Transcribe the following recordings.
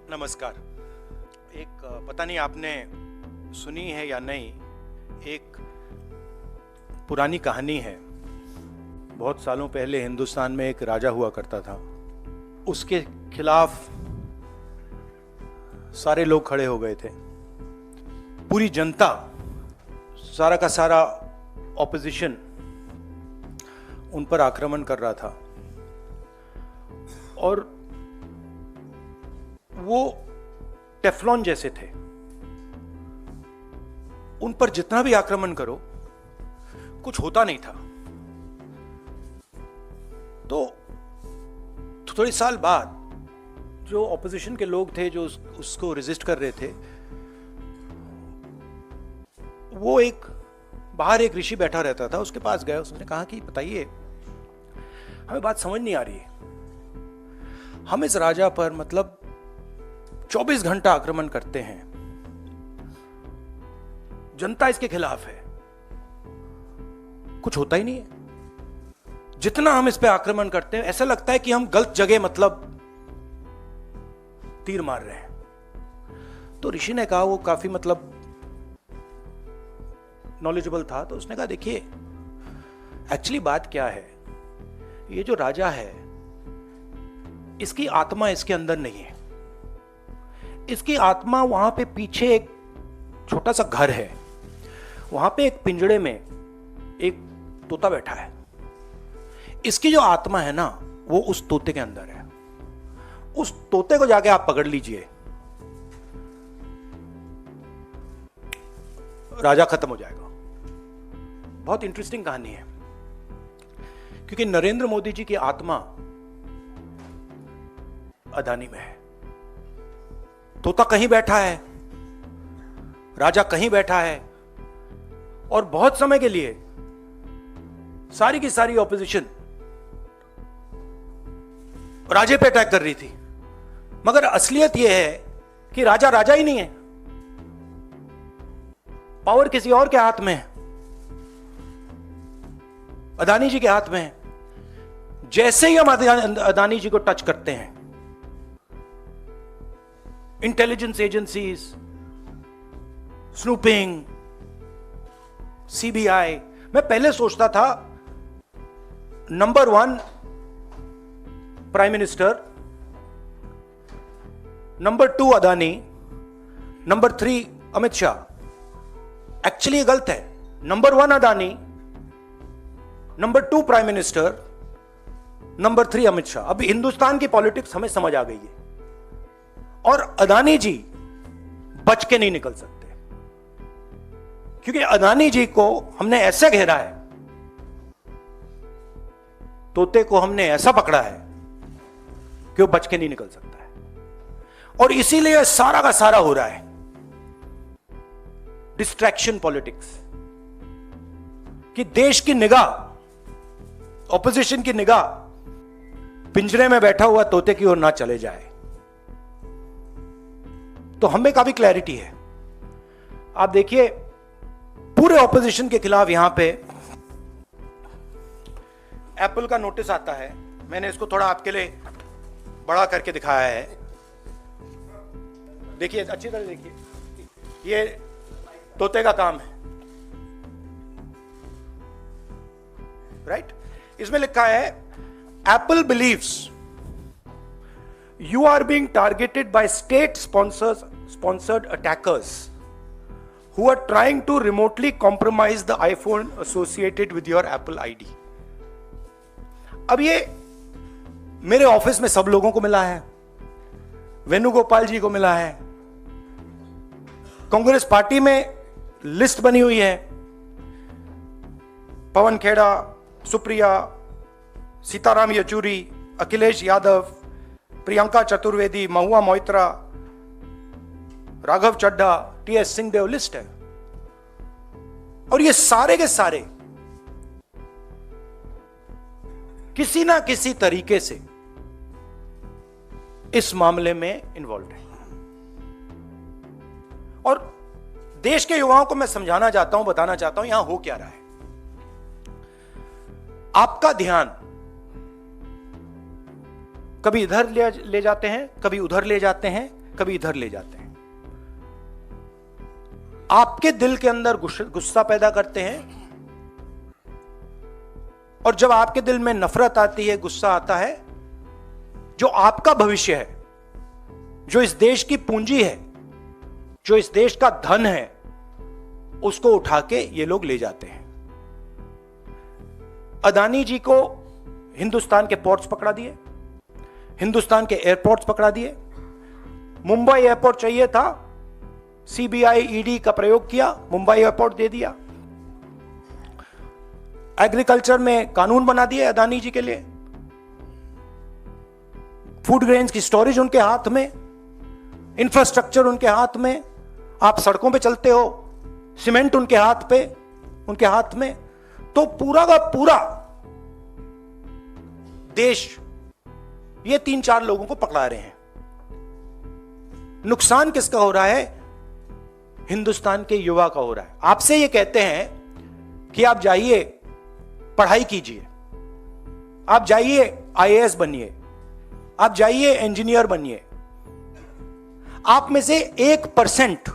नमस्कार। एक पता नहीं आपने सुनी है या नहीं, एक पुरानी कहानी है। बहुत सालों पहले हिंदुस्तान में एक राजा हुआ करता था। उसके खिलाफ सारे लोग खड़े हो गए थे। पूरी जनता, सारा का सारा ऑपोजिशन उन पर आक्रमण कर रहा था और वो टेफ्लॉन जैसे थे। उन पर जितना भी आक्रमण करो कुछ होता नहीं था। तो थोड़े साल बाद जो ऑपोजिशन के लोग थे जो उसको रेजिस्ट कर रहे थे, वो बाहर एक ऋषि बैठा रहता था, उसके पास गए। उसने कहा कि बताइए, हमें बात समझ नहीं आ रही है। हम इस राजा पर 24 घंटा आक्रमण करते हैं, जनता इसके खिलाफ है, कुछ होता ही नहीं है। जितना हम इस पे आक्रमण करते हैं ऐसा लगता है कि हम गलत जगह तीर मार रहे हैं। तो ऋषि ने कहा, वो काफी नॉलेजेबल था, तो उसने कहा देखिए एक्चुअली बात क्या है, ये जो राजा है इसकी आत्मा इसके अंदर नहीं है। इसकी आत्मा वहां पे पीछे एक छोटा सा घर है, वहां पे एक पिंजड़े में एक तोता बैठा है। इसकी जो आत्मा है ना, वो उस तोते के अंदर है। उस तोते को जाके आप पकड़ लीजिए, राजा खत्म हो जाएगा। बहुत इंटरेस्टिंग कहानी है, क्योंकि नरेंद्र मोदी जी की आत्मा अदानी में है। तोता कहीं बैठा है, राजा कहीं बैठा है, और बहुत समय के लिए सारी की सारी ऑपोजिशन राजे पे अटैक कर रही थी। मगर असलियत यह है कि राजा राजा ही नहीं है, पावर किसी और के हाथ में है, अदानी जी के हाथ में है। जैसे ही हम अदानी जी को टच करते हैं, इंटेलिजेंस एजेंसीज, स्नूपिंग, सीबीआई। मैं पहले सोचता था number 1 prime minister, number 2 Adani, number 3 Amit Shah. Actually ये गलत है। Number 1 Adani, number 2 prime minister, number 3 Amit Shah. अभी हिंदुस्तान की पॉलिटिक्स हमें समझ आ गई है, और अदानी जी बच के नहीं निकल सकते, क्योंकि अदानी जी को हमने ऐसे घेरा है, तोते को हमने ऐसा पकड़ा है कि वो बच के नहीं निकल सकता है। और इसीलिए सारा का सारा हो रहा है डिस्ट्रैक्शन पॉलिटिक्स, कि देश की निगाह, ऑपोजिशन की निगाह पिंजरे में बैठा हुआ तोते की ओर ना चले जाए। तो हमें काफी क्लैरिटी है। आप देखिए, पूरे ऑपोजिशन के खिलाफ यहां पे एप्पल का नोटिस आता है। मैंने इसको थोड़ा आपके लिए बड़ा करके दिखाया है। देखिए, अच्छी तरह देखिए, ये तोते का काम है, राइट? इसमें लिखा है, Apple believes you are being targeted by state sponsored attackers who are trying to remotely compromise the iPhone associated with your Apple ID. अब ये मेरे ऑफिस में सब लोगों को मिला है, वेणुगोपाल जी को मिला है, कांग्रेस पार्टी में लिस्ट बनी हुई है, पवन खेड़ा, सुप्रिया, सीताराम येचुरी, अखिलेश यादव, प्रियंका चतुर्वेदी, महुआ मोइत्रा, राघव चड्ढा, टीएस सिंहदेव, लिस्ट है। और ये सारे के सारे किसी ना किसी तरीके से इस मामले में इन्वॉल्व है। और देश के युवाओं को मैं समझाना चाहता हूं, बताना चाहता हूं यहां हो क्या रहा है। आपका ध्यान कभी इधर ले जाते हैं, कभी उधर ले जाते हैं, कभी इधर ले जाते हैं। आपके दिल के अंदर गुस्सा पैदा करते हैं, और जब आपके दिल में नफरत आती है, गुस्सा आता है, जो आपका भविष्य है, जो इस देश की पूंजी है, जो इस देश का धन है, उसको उठा के ये लोग ले जाते हैं। अदानी जी को हिंदुस्तान के पोर्ट्स पकड़ा दिए, हिंदुस्तान के एयरपोर्ट्स पकड़ा दिए। मुंबई एयरपोर्ट चाहिए था, सीबीआई ईडी का प्रयोग किया, मुंबई एयरपोर्ट दे दिया। एग्रीकल्चर में कानून बना दिए अदानी जी के लिए, फूड ग्रेन्स की स्टोरेज उनके हाथ में, इंफ्रास्ट्रक्चर उनके हाथ में, आप सड़कों पे चलते हो, सीमेंट उनके हाथ में। तो पूरा का पूरा देश ये 3-4 लोगों को पकड़ा रहे हैं। नुकसान किसका हो रहा है? हिंदुस्तान के युवा का हो रहा है। आपसे ये कहते हैं कि आप जाइए पढ़ाई कीजिए, आप जाइए आईएएस बनिए, आप जाइए इंजीनियर बनिए। आप में से 1%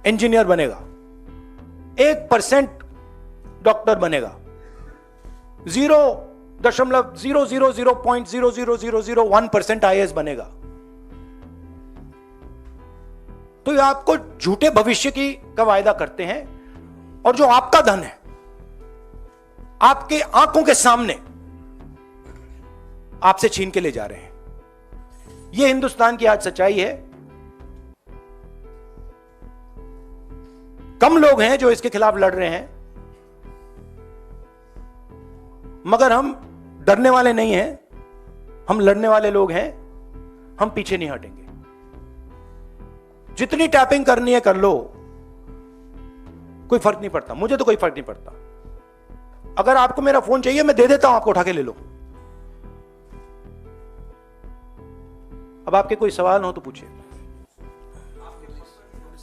इंजीनियर बनेगा, 1% डॉक्टर बनेगा, 0.0000001% आईएएस बनेगा। तो ये आपको झूठे भविष्य का वायदा करते हैं, और जो आपका धन है आपके आंखों के सामने आपसे छीन के ले जा रहे हैं। यह हिंदुस्तान की आज सच्चाई है। कम लोग हैं जो इसके खिलाफ लड़ रहे हैं, मगर हम डरने वाले नहीं हैं, हम लड़ने वाले लोग हैं। हम पीछे नहीं हटेंगे। जितनी टैपिंग करनी है कर लो, कोई फर्क नहीं पड़ता, मुझे तो कोई फर्क नहीं पड़ता। अगर आपको मेरा फोन चाहिए मैं दे देता हूं, आपको उठा के ले लो। अब आपके कोई सवाल हो तो पूछिए।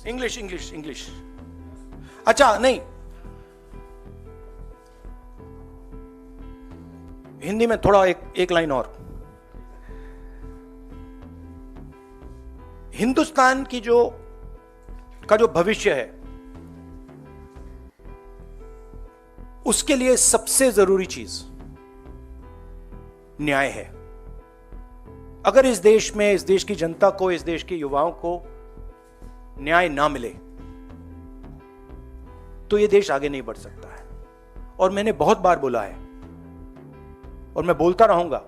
इंग्लिश। अच्छा, नहीं, हिंदी में थोड़ा एक लाइन और। हिंदुस्तान की जो भविष्य है, उसके लिए सबसे जरूरी चीज न्याय है। अगर इस देश में, इस देश की जनता को, इस देश के युवाओं को न्याय ना मिले तो यह देश आगे नहीं बढ़ सकता है। और मैंने बहुत बार बोला है, और मैं बोलता रहूंगा,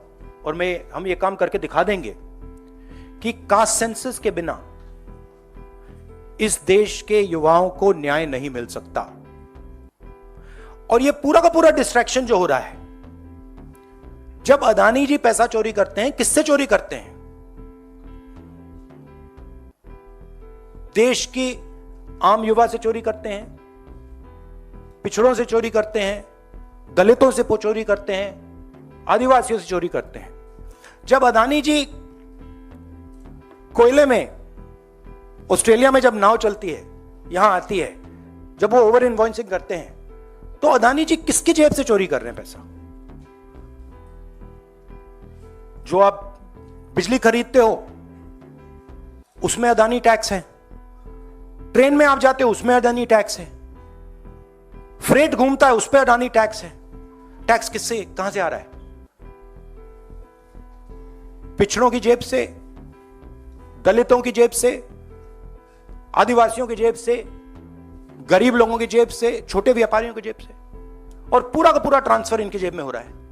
और हम ये काम करके दिखा देंगे कि कास्ट सेंसस के बिना इस देश के युवाओं को न्याय नहीं मिल सकता। और ये पूरा का पूरा डिस्ट्रैक्शन जो हो रहा है, जब अदानी जी पैसा चोरी करते हैं, किससे चोरी करते हैं? देश की आम युवा से चोरी करते हैं, पिछड़ों से चोरी करते हैं, दलितों से चोरी करते हैं, आदिवासियों से चोरी करते हैं। जब अदानी जी कोयले में, ऑस्ट्रेलिया में जब नाव चलती है, यहां आती है, जब वो ओवर इनवॉइसिंग करते हैं, तो अदानी जी किसकी जेब से चोरी कर रहे हैं पैसा? जो आप बिजली खरीदते हो उसमें अदानी टैक्स है, ट्रेन में आप जाते हो उसमें अदानी टैक्स है, फ्रेट घूमता है उस पर अदानी टैक्स है। टैक्स किससे, कहां से आ रहा है? पिछड़ों की जेब से, दलितों की जेब से, आदिवासियों की जेब से, गरीब लोगों की जेब से, छोटे व्यापारियों की जेब से, और पूरा का पूरा ट्रांसफर इनकी जेब में हो रहा है।